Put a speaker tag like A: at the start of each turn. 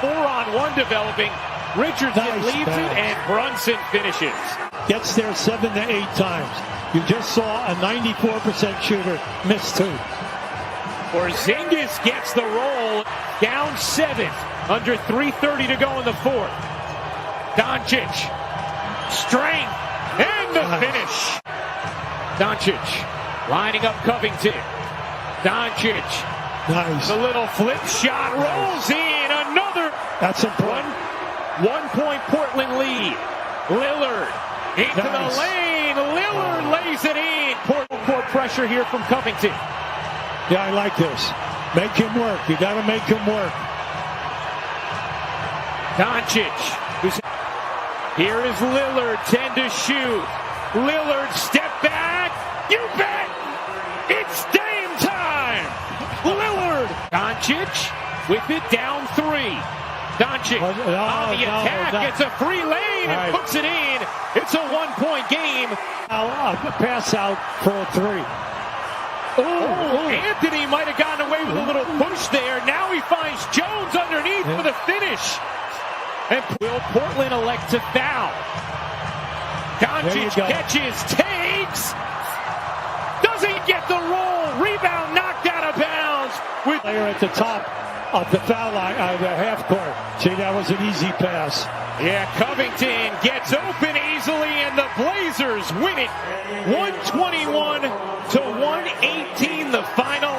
A: 4-on-1 developing. Richardson leaves it, and Brunson finishes.
B: Gets there 7 to 8 times. You just saw a 94% shooter miss 2.
A: Porzingis gets the roll. Down 7. Under 3:30 to go in the fourth. Doncic. Strength. And the finish. Doncic lining up Covington. Doncic.
B: Nice.
A: The little flip shot rolls in. Another.
B: That's important.
A: 1 point Portland lead. Lillard into the lane. Lillard lays it in. Court pressure here from Covington.
B: Yeah, I like this. Make him work. You got to make him work.
A: Doncic. Here is Lillard. 10 to shoot. Lillard step back. You bet. It's game time. Lillard. Doncic with it down 3. Doncic on the attack, gets a free lane and puts it in. It's a 1-point game.
B: Pass out for a 3.
A: Anthony might have gotten away with a little push there. Now he finds Jones underneath for the finish. And will Portland elect to foul? Doncic catches, takes. Doesn't get the roll. Rebound knocked out of bounds. With
B: player at the top of the foul line, the half court. See, that was an easy pass.
A: Yeah, Covington gets open easily, and the Blazers win it 121 to 118, the final.